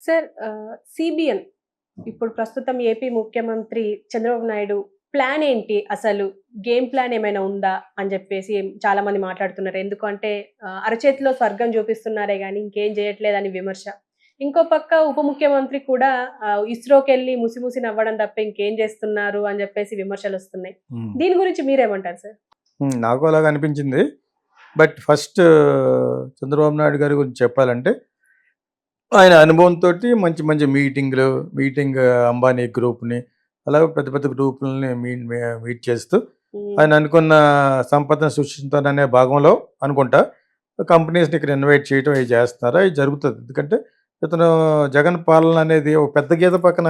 Sir CBN ఇప్పుడు ప్రస్తుతం AP ముఖ్యమంత్రి చంద్రబాబు నాయుడు ప్లాన్ ఏంటి? అసలు గేమ్ ప్లాన్ ఏమైనా ఉందా? అని జెప్పేసి చాలా మంది మాట్లాడుతున్నారు. ఎందుకంటే అరచేతిలో స్వర్గం చూపిస్తున్నారే గానీ ఇంకేం జేయట్లేదని విమర్శ. ఇంకో పక్క ఉప ముఖ్యమంత్రి కూడా ఇస్రోకెళ్ళి ముసి ముసి నవ్వడం తప్ప ఇంకేం జేస్తున్నారు అని జెప్పేసి విమర్శలొస్తున్నాయి. హ్మ్. దీని గురించి మీరేమంటారు సార్? నాకు అలాగ అనిపించింది. బట్ ఫస్ట్ చంద్రబాబు నాయుడు గారి గురించి చెప్పాలంటే, ఆయన అనుభవంతోటి మంచి మంచి మీటింగ్ అంబానీ గ్రూప్‌ని, అలాగే పెద్ద పెద్ద గ్రూపులని మీట్ చేస్తూ, ఆయన అనుకున్న సంపదను సృష్టించాలనే భాగంలో అనుకుంటా కంపెనీస్‌ని ఇక్కడ ఇన్వైట్ చేయడం అవి చేస్తున్నారు. అవి జరుగుతుంది. ఎందుకంటే ఇతను జగన్ పాలన అనేది ఒక పెద్ద గీత పక్కన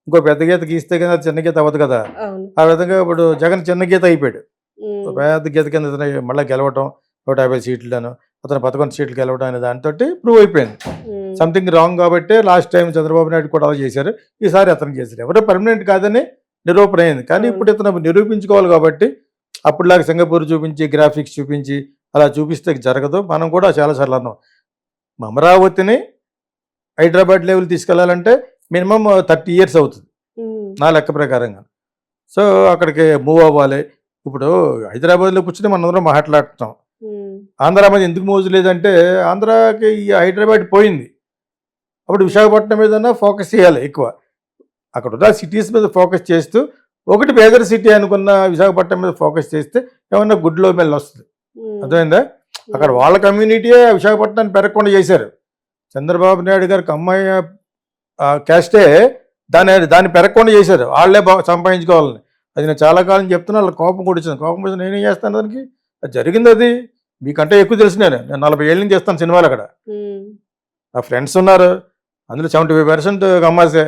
ఇంకో పెద్ద గీత గీస్తే కదా చిన్న గీత అవ్వదు కదా! అవును. ఆ విధంగా ఇప్పుడు జగన్ చిన్న గీత అయిపోయాడు. హ్మ్. పెద్ద గీత కింద ఇతను మళ్ళీ గెలవటం 150 సీట్లను, అతను 11 సీట్లు గెలవడం అనే దాంతోటి ప్రూవ్ అయిపోయింది. హ్మ్. సంథింగ్ రాంగ్ కాబట్టి లాస్ట్ టైం చంద్రబాబు నాయుడు కూడా అలా చేశారు. ఈసారి అతను చేశారు. ఎవరో పర్మనెంట్ కాదని నిరూపణ అయింది. కానీ ఇప్పుడు ఇతను నిరూపించుకోవాలి కాబట్టి అప్పుడులాగా సింగపూర్ చూపించి, గ్రాఫిక్స్ చూపించి అలా చూపిస్తే జరగదు. మనం కూడా చాలాసార్లు అన్నాం. అమరావతిని హైదరాబాద్ లెవెల్ తీసుకెళ్లాలంటే మినిమం 30 ఇయర్స్ అవుతుంది హ్మ్. నా లెక్క ప్రకారంగా. సో అక్కడికి మూవ్ అవ్వాలి. ఇప్పుడు హైదరాబాద్లో కూర్చొని మనందరం మాట్లాడుతున్నాం. హ్మ్. ఆంధ్ర మీద ఎందుకు మోజు లేదంటే ఆంధ్రాకి ఈ హైదరాబాద్ పోయింది. అప్పుడు విశాఖపట్నం మీదన్నా ఫోకస్ చేయాలి ఎక్కువ. అక్కడ ఉన్న సిటీస్ మీద ఫోకస్ చేస్తూ ఒకటి పేదర్ సిటీ అనుకున్న విశాఖపట్నం మీద ఫోకస్ చేస్తే ఏమన్నా గుడ్లో మెల్ల వస్తుంది. హ్మ్. అర్థమైందా? అక్కడ వాళ్ళ కమ్యూనిటీయే విశాఖపట్నాన్ని పెరగకుండా చేశారు. చంద్రబాబు నాయుడు గారికి అమ్మాయి క్యాస్టే దాన్ని పెరగకుండా చేశారు. వాళ్ళే సంపాదించుకోవాలని. అది నేను చాలా కాలం చెప్తున్నా. వాళ్ళ కోపం కూడా వచ్చింది. కోపం వచ్చి నేనేం చేస్తాను దానికి? అది జరిగింది. అది మీకంటే ఎక్కువ తెలుసు. నేను 40 ఏళ్ళ నుంచి చేస్తాను సినిమాలు అక్కడ. హ్మ్. నా ఫ్రెండ్స్ ఉన్నారు. అందులో 75% అమ్మాసే.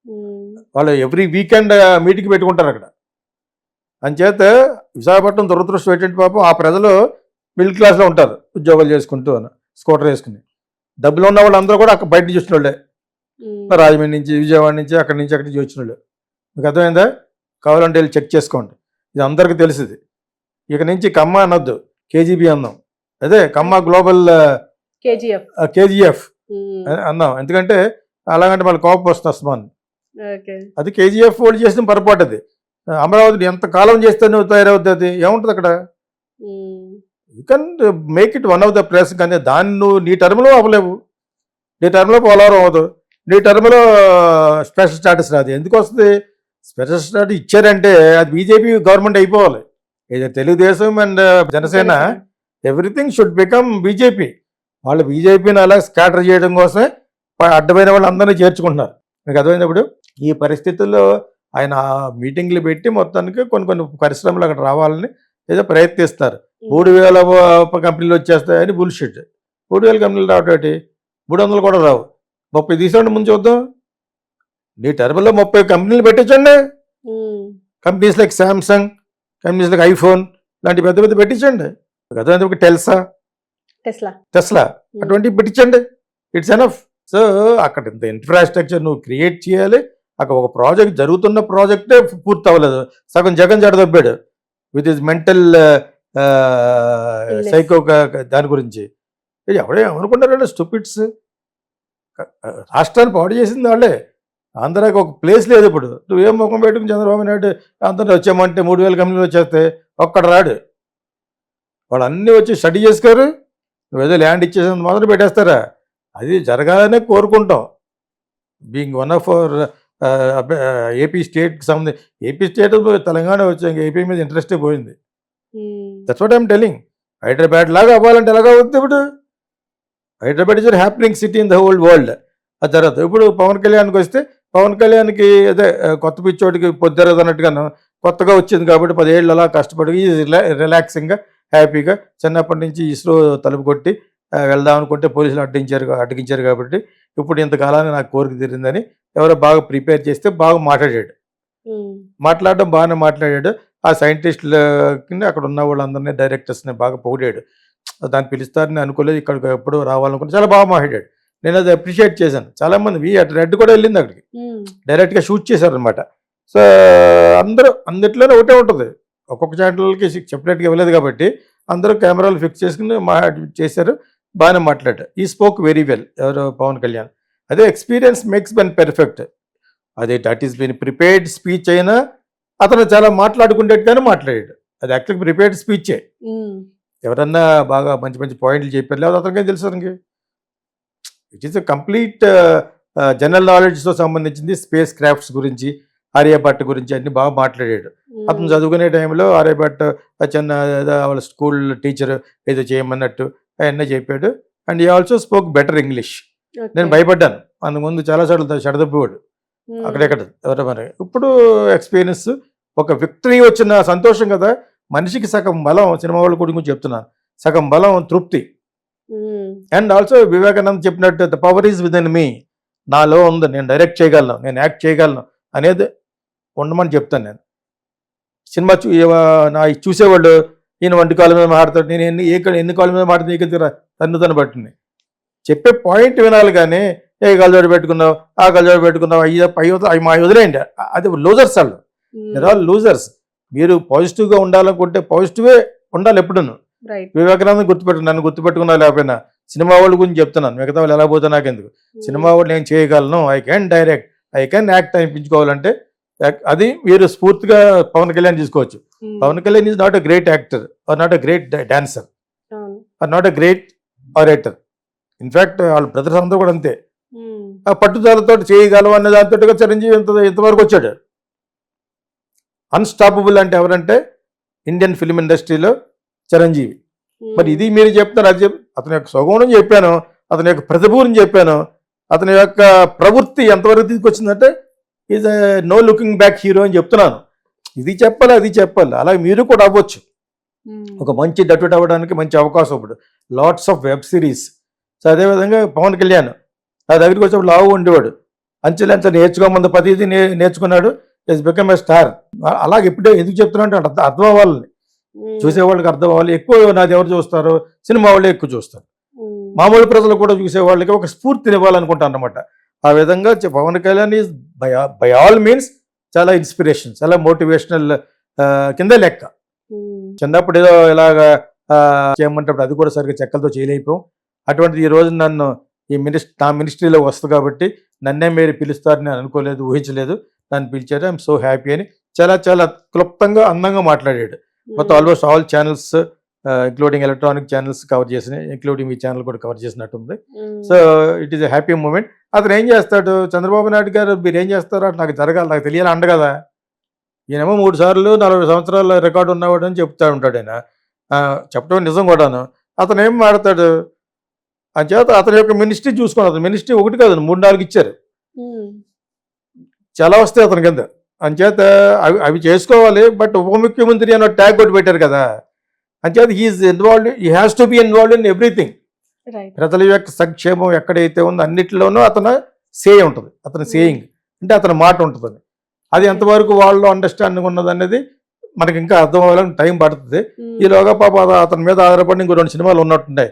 హ్మ్. వాళ్ళు ఎవ్రీ వీకెండ్ మీటింగ్ పెట్టుకుంటారు అక్కడ. అంచేత విశాఖపట్నం దురదృష్టం ఏంటంటే పాపం ఆ ప్రజలు మిడిల్ క్లాస్లో ఉంటారు. ఉద్యోగాలు చేసుకుంటూ స్కూటర్ వేసుకుని. డబ్బులు ఉన్న వాళ్ళు అందరూ కూడా అక్కడ బయట నుంచి వచ్చిన వాళ్ళే. హ్మ్. రాజమండ్రి నుంచి, విజయవాడ నుంచి, అక్కడి నుంచి వచ్చిన వాళ్ళు. మీకు అర్థమైందా? కావాలంటే వెళ్ళి చెక్ చేసుకోండి. ఇది అందరికీ తెలిసింది. ఇక నుంచి కమ్మ అనొద్దు, కేజీబీ అందాం. అదే కమ్మ గ్లోబల్ కేజీఎఫ్ అందాం. ఎందుకంటే అలాగంటే మళ్ళీ కోపం వస్తుంది అస్మాన్. అది కేజీఎఫ్ వాళ్ళు చేసిన పొరపాటు. అది అమరావతిని ఎంత కాలం చేస్తే నువ్వు తయారవుతుంది. అది ఏముంటుంది అక్కడ? You can make it one of the place. కానీ దాన్ని నువ్వు నీ టర్మ్లో అవ్వలేవు. నీ టర్మ్లో పోలవరం అవ్వదు. నీ టర్మ్లో స్పెషల్ స్టాటస్ రాదు. ఎందుకు వస్తుంది? స్పెషల్ స్టాటస్ ఇచ్చారంటే అది బీజేపీ గవర్నమెంట్ అయిపోవాలి. ఇది Telugu Desam and Janasena everything should become BJP. వాళ్ళు బీజేపీని అలా స్కాటర్ చేయడం కోసమే అడ్డమైన వాళ్ళు అందరినీ చేర్చుకుంటున్నారు. మీకు అర్థమైనప్పుడు ఈ పరిస్థితుల్లో ఆయన మీటింగ్లు పెట్టి మొత్తానికి కొన్ని పరిశ్రమలు అక్కడ రావాలని ఏదో ప్రయత్నిస్తారు. 3000 కంపెనీలు వచ్చేస్తాయని బుల్షిట్. 3000 కంపెనీలు రావటం ఏంటి? 300 కూడా రావు. 30 తీసుకోండి ముందు చూద్దాం. నీ టర్మ్లో 30 కంపెనీలు పెట్టించండి. Companies like Samsung, companies like iPhone లాంటి పెద్ద పెద్ద పెట్టించండి. అర్థమైంది? టెస్లా అటువంటి పెట్టించండి. It's enough. సో అక్కడ ఇంత ఇన్ఫ్రాస్ట్రక్చర్ నువ్వు క్రియేట్ చేయాలి. అక్కడ ఒక ప్రాజెక్ట్ జరుగుతున్న ప్రాజెక్టే పూర్తి అవ్వలేదు. సగం జగన్ జడదొబ్బాడు విత్ ఇస్ మెంటల్ సైకో దాని గురించి. ఎవడే అనుకుంటారంటే స్టూపిడ్స్. రాష్ట్రాన్ని పాడు చేసింది వాళ్ళే. ఆంధ్రాకి ఒక ప్లేస్ లేదు. ఇప్పుడు నువ్వేం ముఖం పెట్టుకుని చంద్రబాబు నాయుడు అందరూ వచ్చామంటే 3000 కంపెనీలు వచ్చేస్తే ఒక్కడ రాడు. వాళ్ళు అన్నీ వచ్చి స్టడీ చేసుకోరు. నువ్వేదో ల్యాండ్ ఇచ్చేసి మాత్రం పెట్టేస్తారా? అది జరగాలనే కోరుకుంటాం. Being one of our AP స్టేట్కి సంబంధించి ఏపీ స్టేట్ తెలంగాణ వచ్చాక ఏపీ మీద ఇంట్రెస్టే పోయింది. That's what I'm telling. Hyderabad లాగా అవ్వాలంటే ఎలాగా అవుతుంది? ఇప్పుడు Hyderabad is happening city in the whole world. అది జరగదు. ఇప్పుడు పవన్ కళ్యాణ్కి వస్తే పవన్ కళ్యాణ్కి అదే కొత్త పిచ్చోడికి పొద్దురదు అన్నట్టుగాను కొత్తగా వచ్చింది కాబట్టి 10 ఏళ్ళు అలా కష్టపడి రిలాక్సింగ్గా హ్యాపీగా చిన్నప్పటి నుంచి ఇస్రో తలుపు కొట్టి వెళ్దాం అనుకుంటే పోలీసులు అడ్డగించారు కాబట్టి ఇప్పుడు ఇంతకాలాన్ని నాకు కోరిక తీరిందని ఎవరో బాగా ప్రిపేర్ చేస్తే బాగా మాట్లాడడం బాగానే మాట్లాడాడు. ఆ సైంటిస్టులకి అక్కడ ఉన్న వాళ్ళందరినీ డైరెక్టర్స్ని బాగా పొగిడాడు. దాన్ని పిలుస్తారని అనుకోలేదు. ఇక్కడికి ఎప్పుడు రావాలనుకుంటే చాలా బాగా మాట్లాడాడు. నేను అది అప్రిషియేట్ చేశాను. చాలామంది రెడ్ కూడా వెళ్ళింది అక్కడికి. డైరెక్ట్గా షూట్ చేశారనమాట. సో అందరూ అన్నిట్లోనే ఒకటే ఉంటుంది. ఒక్కొక్క ఛానల్కి సెపరేట్గా ఇవ్వలేదు కాబట్టి అందరూ కెమెరాలు ఫిక్స్ చేసుకుని చేశారు. బాగానే మాట్లాడారు. ఈ స్పోక్ వెరీ వెల్. ఎవరు? పవన్ కళ్యాణ్. అదే ఎక్స్పీరియన్స్ మేక్స్ బెన్ పెర్ఫెక్ట్. అదే that is been prepared speech అయినా అతను చాలా మాట్లాడుకునేట్టుగానే మాట్లాడాడు. అది యాక్చువల్గా ప్రిపేర్డ్ స్పీచే. ఎవరన్నా బాగా మంచి మంచి పాయింట్లు చెప్పారు, లేదా అతనికేం తెలుసు అతనికి. ఇట్ ఈస్ కంప్లీట్ జనరల్ నాలెడ్జ్తో సంబంధించింది. స్పేస్ క్రాఫ్ట్స్ గురించి, ఆర్యభట్ట గురించి అన్ని బాగా మాట్లాడాడు. అతను చదువుకునే టైంలో ఆర్యభట్ట చిన్న ఏదో వాళ్ళ స్కూల్ టీచర్ ఏదో చేయమన్నట్టు అవన్నీ చెప్పాడు. అండ్ ఈ ఆల్సో స్పోక్ బెటర్ ఇంగ్లీష్. నేను భయపడ్డాను అందుకు ముందు, చాలాసార్లు చెడదప్పివాడు అక్కడెక్కడ ఎవరో మరి. ఇప్పుడు ఎక్స్పీరియన్స్, ఒక విక్టరీ వచ్చిన సంతోషం కదా మనిషికి. సగం బలం, సినిమా వాళ్ళ గురించి చెప్తున్నాను, సగం బలం తృప్తి. అండ్ ఆల్సో వివేకానంద చెప్పినట్టు the power is with in me, నాలో ఉంది, నేను డైరెక్ట్ చేయగలను, నేను యాక్ట్ చేయగలను అనేది ఉండమని చెప్తాను. నేను సినిమా చూసేవాళ్ళు ఈయన వంటి కాలం మీద మాట్లాడతాడు, నేను ఎన్ని కాలం మీద మాట్లాడితే నీకు తన్ను పట్టింది. చెప్పే పాయింట్ వినాలి కానీ ఏ కలజోడు పెట్టుకున్నావు, ఆ కలజోడు పెట్టుకున్నావు, అవి మా వదిలేయండి. అది లూజర్స్ వాళ్ళు, దర్ ఆల్ లూజర్స్. మీరు పాజిటివ్గా ఉండాలనుకుంటే పాజిటివే ఉండాలి ఎప్పుడును. వివేకానంద నన్ను గుర్తుపెట్టుకున్నా లేకపోయినా సినిమా వాళ్ళ గురించి చెప్తున్నాను, మిగతా వాళ్ళు ఎలా పోతే నాకెందుకు. సినిమా వాళ్ళు నేను చేయగలను, I can direct, I can act అనిపించుకోవాలంటే అది మీరు స్ఫూర్తిగా పవన్ కళ్యాణ్ తీసుకోవచ్చు. Pawan Kalyan is not a great actor, or not a great dancer, or not a great orator. In fact వాళ్ళ బ్రదర్స్ అందరూ కూడా అంతే. ఆ పట్టుదలతో చేయగలవు అనే దాంతో చిరంజీవి ఇంతవరకు వచ్చాడు. అన్స్టాపబుల్ అంటే ఎవరంటే ఇండియన్ ఫిల్మ్ ఇండస్ట్రీలో చిరంజీవి. మరి ఇది మీరు చెప్తున్నారు, అది అతని యొక్క స్వగుణం చెప్పాను, అతని యొక్క ప్రతిభ గురించి చెప్పాను, అతని యొక్క ప్రవృత్తి ఎంతవరకు తీసుకొచ్చిందంటే is no looking back hero అని చెప్తున్నాను. ఇది చెప్పాలి, అది చెప్పాలి, అలాగే మీరు కూడా అవ్వచ్చు. ఒక మంచి డెబ్యూట్ అవ్వడానికి మంచి అవకాశం ఇప్పుడు, lots of web series. So అదేవిధంగా పవన్ కళ్యాణ్ నా దగ్గరికి వచ్చినప్పుడు లావు ఉండేవాడు, అంచెలంచె నేర్చుకోమంది, ప్రతిదీ నేర్చుకున్నాడు, ఇస్ బికమ్ ఏ స్టార్. అలాగే ఎప్పుడే ఎందుకు చెప్తున్నా అంటే అర్థం అవ్వాలని, చూసేవాళ్ళకి అర్థం అవ్వాలి. ఎక్కువ నాది ఎవరు చూస్తారు, సినిమా వాళ్ళే ఎక్కువ చూస్తారు. మామూలు ప్రజలు కూడా చూసేవాళ్ళకి ఒక స్ఫూర్తిని ఇవ్వాలనుకుంటాను అనమాట. ఆ విధంగా Pawan Kalyan is by all means చాలా ఇన్స్పిరేషన్, చాలా మోటివేషనల్ కింద లెక్క. చిన్నప్పుడు ఏదో ఇలాగా చేయమంటే అది కూడా సరిగ్గా చెక్కలతో చేయలేకపోయాం. అటువంటిది ఈ రోజు నన్ను నా మినిస్ట్రీలో వస్తుంది కాబట్టి నన్నే మీరు పిలుస్తారని నేను అనుకోలేదు, ఊహించలేదు. నన్ను పిలిచారు, ఐఎమ్ సో హ్యాపీ అని చాలా చాలా క్లుప్తంగా అందంగా మాట్లాడాడు. మొత్తం almost all channels including electronic channels cover చేసినాయి, ఇంక్లూడింగ్ ఈ ఛానల్ కూడా కవర్ చేసినట్టుంది. So it is a happy moment. అతను ఏం చేస్తాడు, చంద్రబాబు నాయుడు గారు మీరు ఏం చేస్తారో అటు నాకు జరగాలి, నాకు తెలియాలి అండ కదా. ఈయనేమో 3 సార్లు 40 సంవత్సరాల రికార్డు ఉన్నవాడు అని చెప్తా ఉంటాడు ఆయన. చెప్పడం నిజం కూడాను. అతను ఏం మాడతాడు, అంచేత అతని యొక్క మినిస్ట్రీ చూసుకుని, అతను మినిస్ట్రీ ఒకటి కాదు 3-4 ఇచ్చారు, చాలా వస్తాయి అతని కింద. అంచేత అవి చేసుకోవాలి. బట్ ఉప ముఖ్యమంత్రి అన్న ట్యాగ్ కొట్టి పెట్టారు కదా, అంచేత he is involved, he has to be involved in everything. ప్రజల యొక్క సంక్షేమం ఎక్కడైతే ఉందో అన్నిటిలోనూ అతను ఉంటుంది, అతని సేయింగ్ అంటే అతని మాట ఉంటుంది. అది ఎంతవరకు వాళ్ళు అండర్స్టాండింగ్ ఉన్నది అనేది మనకి ఇంకా అర్థం అవ్వాలని టైం పడుతుంది. ఈలోగా పాప అతని మీద ఆధారపడి ఇంకో 2 సినిమాలు ఉన్నట్టున్నాయి.